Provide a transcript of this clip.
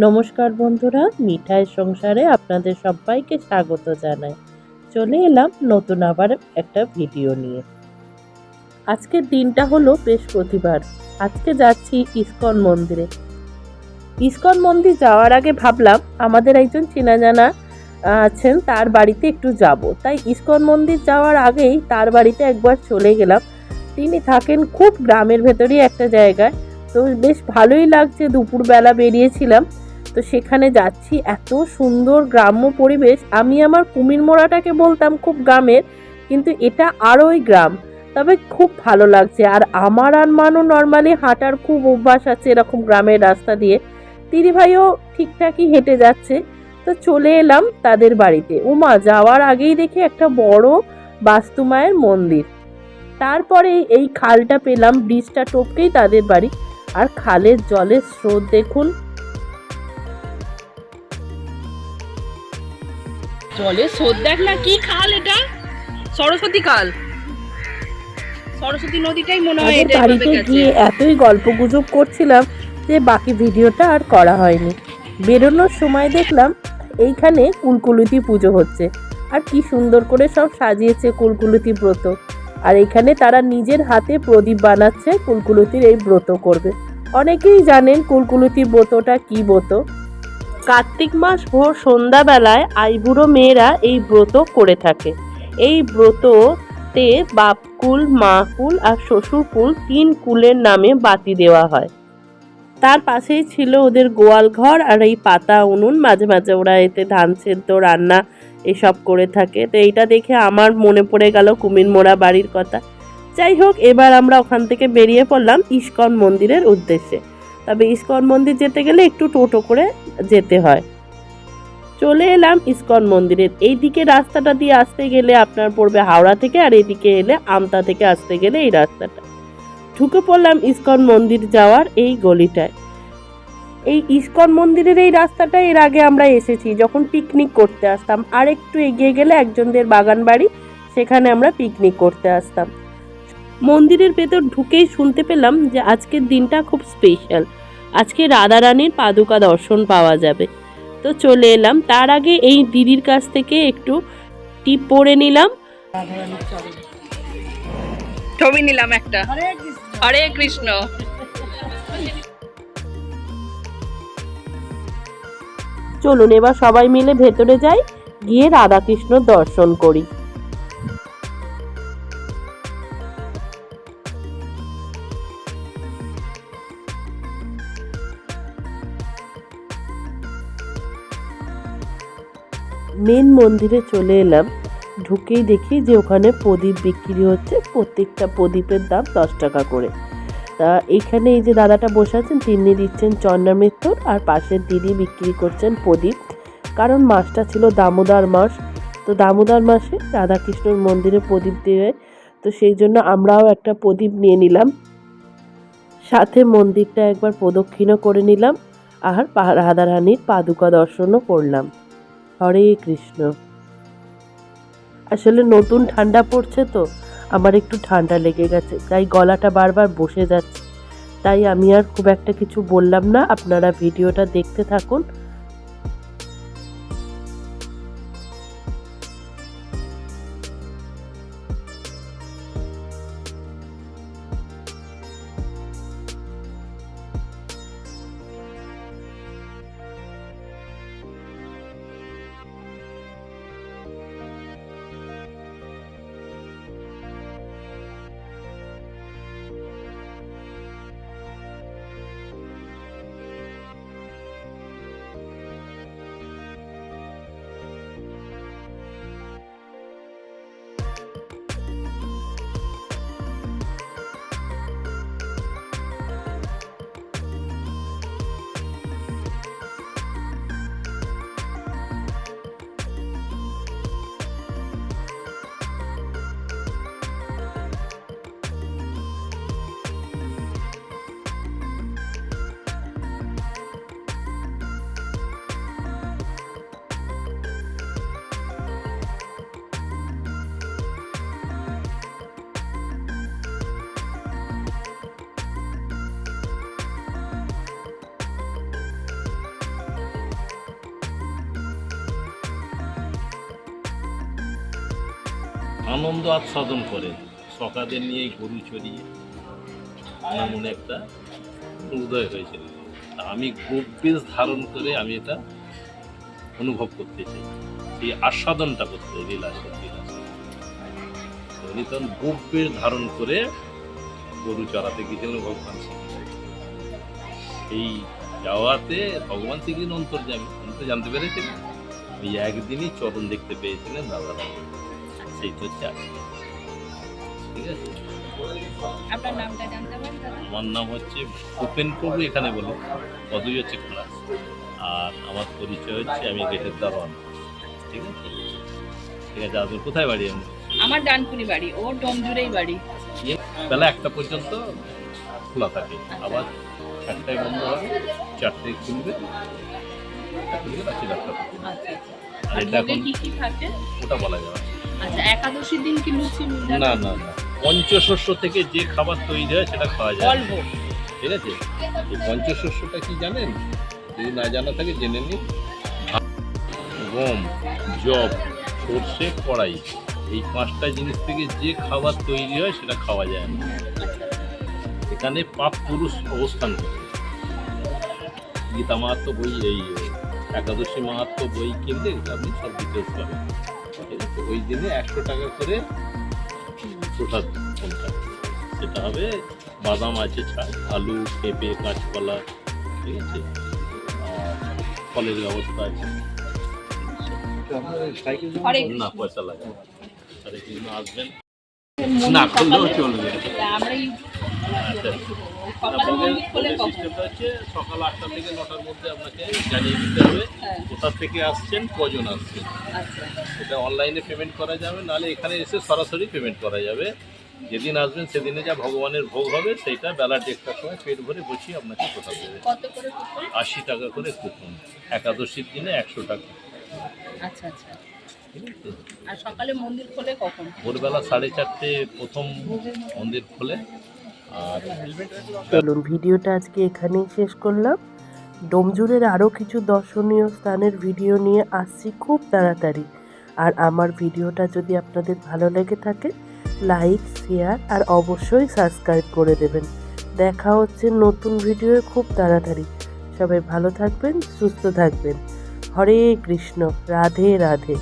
নমস্কার বন্ধুরা, মিঠাইয়ের সংসারে আপনাদের সবাইকে স্বাগত জানাই। চলে এলাম নতুন আবার একটা ভিডিও নিয়ে। আজকের দিনটা হলো বৃহস্পতিবার। আজকে যাচ্ছি ইসকন মন্দিরে। ইসকন মন্দির যাওয়ার আগে ভাবলাম আমাদের একজন চেনা জানা আছেন, তার বাড়িতে একটু যাব। তাই ইসকন মন্দির যাওয়ার আগেই তার বাড়িতে একবার চলে গেলাম। তিনি থাকেন খুব গ্রামের ভেতরেই একটা জায়গায়। তো বেশ ভালোই লাগছে, দুপুরবেলা বেরিয়েছিলাম। তো সেখানে যাচ্ছি, এত সুন্দর গ্রাম্য পরিবেশ। আমি আমার কুমির মোড়াটাকে বলতাম খুব গ্রামের, কিন্তু এটা আরোই গ্রাম। তবে খুব ভালো লাগছে। আর আমার আর মানু নর্মালি হাঁটার খুব অভ্যাস আছে এরকম গ্রামের রাস্তা দিয়ে। দিদি ভাইও ঠিকঠাকই হেঁটে যাচ্ছে। তো চলে এলাম তাদের বাড়িতে। ওমা, যাওয়ার আগেই দেখি একটা বড় বাস্তু মায়ের মন্দির। তারপরে এই খালটা পেলাম, ব্রিজটা টপকেই তাদের বাড়ি। আর খালের জলের স্রোত দেখুন। জলের স্রোত দেখ না, কি খাল এটা! সরস্বতী খাল, সরস্বতী নদীটাই মনে হয়। এটা বাড়িতে গিয়ে এতই গল্প গুজব করছিলাম যে বাকি ভিডিওটা আর করা হয়নি। বেরোনোর সময় দেখলাম এইখানে কুলকুলুতি পুজো হচ্ছে। আর কি সুন্দর করে সব সাজিয়েছে কুলকুলুতি ব্রত। আর এখানে তারা নিজের হাতে প্রদীপ বানাচ্ছে, কুলকুলুতির এই ব্রত করবে। অনেকেই জানেন কুলকুলুতি ব্রতটা কি ব্রত। কার্তিক মাস ভোর সন্ধ্যাবেলায় আইবুড়ো মেয়েরা এই ব্রত করে থাকে। এই ব্রততে বাপকুল, মাকুল আর শ্বশুরকুল, 3 কুলের নামে বাতি দেওয়া হয়। তার পাশেই ছিল ওদের গোয়াল ঘর আর এই পাতা উনুন। মাঝে মাঝে ওরা এতে ধান সেদ্ধ, রান্না এসব করে থাকে। তো এইটা দেখে আমার মনে পড়ে গেল কুমির মোড়া বাড়ির কথা। যাই হোক, এবার আমরা ওখান থেকে বেরিয়ে পড়লাম ইসকন মন্দিরের উদ্দেশ্যে। তবে ইসকন মন্দির যেতে গেলে একটু টোটো করে যেতে হয়। চলে এলাম ইসকন মন্দিরের। এই দিকে রাস্তাটা দিয়ে আসতে গেলে আপনার পড়বে হাওড়া থেকে, আর এদিকে এলে আমতা থেকে আসতে গেলে এই রাস্তাটা। ঢুকে পড়লাম ইসকন মন্দির যাওয়ার এই গলিটায়। এই ইসকন মন্দিরের এই রাস্তাটা এর আগে আমরা এসেছি যখন পিকনিক করতে আসতাম। আর একটু এগিয়ে গেলে একজনদের বাগান বাড়ি, সেখানে আমরা পিকনিক করতে আসতাম। মন্দিরের ভেতর ঢুকেই শুনতে পেলাম যে আজকের দিনটা খুব স্পেশাল। আজকে রাধারানীর পাদুকা দর্শন পাওয়া যাবে। তো চলে এলাম। তার আগে এই দিদির কাছ থেকে একটু টিপ পরে নিলাম। ছবি নিলাম একটা। হরে কৃষ্ণ। চলুন এবার সবাই মিলে ভেতরে যাই, গিয়ে রাধাকৃষ্ণ দর্শন করি। মেন মন্দিরে চলে এলাম। ঢুকেই দেখি যে ওখানে প্রদীপ বিক্রি হচ্ছে। প্রত্যেকটা প্রদীপের দাম 10 টাকা করে। তা এইখানে এই যে দাদাটা বসে আছেন, তিনি দিচ্ছেন চন্দ্রামৃত্যুর, আর পাশের দিদি বিক্রি করছেন প্রদীপ। কারণ মাসটা ছিল দামোদর মাস। তো দামোদর মাসে রাধাকৃষ্ণর মন্দিরে প্রদীপ দেয়। তো সেই জন্য আমরাও একটা প্রদীপ নিয়ে নিলাম। সাথে মন্দিরটা একবার প্রদক্ষিণও করে নিলাম। আর রাধারানীর পাদুকা দর্শনও করলাম। হরে কৃষ্ণ। আসলে নতুন ঠান্ডা পড়ছে তো আমার একটু ঠান্ডা লেগে গেছে, তাই গলাটা বারবার বসে যাচ্ছে। তাই আমি আর খুব একটা কিছু বললাম না, আপনারা ভিডিওটা দেখতে থাকুন। আনন্দ আস্বাদন করে সকাদের নিয়ে গরু চড়িয়ে আমার মনে একটা উদয় হয়েছিল। তা আমি গোপবেশ ধারণ করে আমি এটা অনুভব করতে চাই, এই আস্বাদনটা করতে চাই লীলা উনি তখন গোপবেশ ধারণ করে গরু চড়াতে গিয়েছিলেন ভগবান শ্রীকৃষ্ণ। এই যাওয়াতে ভগবান শ্রীকৃষ্ণ অন্তর্যামী জানতে পেরেছিলেন, এই একদিনই চরণ দেখতে পেয়েছিলেন দাদা। সেইটা হচ্ছে আজকে। ঠিক আছে, আপনার নামটা জানতে পারি দাদা? আমার নাম হচ্ছে ভূপেন প্রভু, এখানে বলি পদই হচ্ছে খোলা। আর আমার পরিচয় হচ্ছে আমি গেটের দারোয়ান। ঠিক আছে, ঠিক আছে। আপনার কোথায় বাড়ি? আমার ডানকুনি বাড়ি, ও ডোমজুড়েই বাড়ি। বেলা 1টা পর্যন্ত খোলা থাকে, আবার 1টায় বন্ধ হবে, 4টায় খুলবে, রাত্রি 8টা পর্যন্ত। আচ্ছা আচ্ছা। আর আর এটা ভোগে এখন কি কি থাকে? ওটা বলা যাবে না। আচ্ছা, একাদশীর দিন কি লুচি মুড়ি? না না না, পঞ্চশস্য থেকে যে খাবার তৈরি হয় সেটা খাওয়া যায়। অল্প। ঠিক আছে, এই পঞ্চশস্যটা কি জানেন? যদি না জানা থাকে জেনে নিন। গম, জব, সর্ষে, কড়াই, এই 5টা জিনিস থেকে যে খাবার তৈরি হয় সেটা খাওয়া যায় না। এখানে পাপ পুরুষ অবস্থান করে। গীতা মাহাত্ম্য বই, এই একাদশী মাহাত্ম্য বই কিনলে আপনি সব ডিটেলস পাবেন। ঠিক আছে, ওই দিনে 100 টাকা করে প্রসাদ কোনটা, সেটা হবে বাদাম আছে, ছাড়, আলু, পেঁপে, কাঁচকলা, ঠিক আছে, আর ফলের ব্যবস্থা আছে। হরে না, পয়সা লাগে। আরে কৃষ্ণ আসবেন না, করলেও চলবে। আমরা আচ্ছা, সকালে মন্দির খোলে কখন? সিস্টেমটা হচ্ছে সকাল 8টা থেকে 9টার মধ্যে আপনাকে জানিয়ে দিতে হবে হ্যাঁ। কোথা থেকে আসছেন, কজন আসছেন। আচ্ছা এটা অনলাইনে পেমেন্ট করা যাবে, নাহলে এখানে এসে সরাসরি পেমেন্ট করা যাবে। যেদিন আসবেন সেদিনে যা ভগবানের ভোগ হবে সেইটা বেলা 1টার সময় পেট ভরে বসিয়ে আপনাকে প্রসাদ দেবে। কত করে কুপন? 80 টাকা করে কুপন, একাদশীর দিনে 100 টাকা। আচ্ছা আচ্ছা। ঠিক আছে, আর সকালে মন্দির খোলে কখন? ভোরবেলা 4:30 প্রথম মন্দির খোলে। আর চলুন ভিডিওটা আজকে এখানেই শেষ করলাম। ডোমজুড়ের আরও কিছু দর্শনীয় স্থানের ভিডিও নিয়ে আসছি খুব তাড়াতাড়ি। আর আমার ভিডিওটা যদি আপনাদের ভালো লেগে থাকে, লাইক, শেয়ার আর অবশ্যই সাবস্ক্রাইব করে দেবেন। দেখা হচ্ছে নতুন ভিডিও খুব তাড়াতাড়ি। সবাই ভালো থাকবেন, সুস্থ থাকবেন। হরে কৃষ্ণ, রাধে রাধে।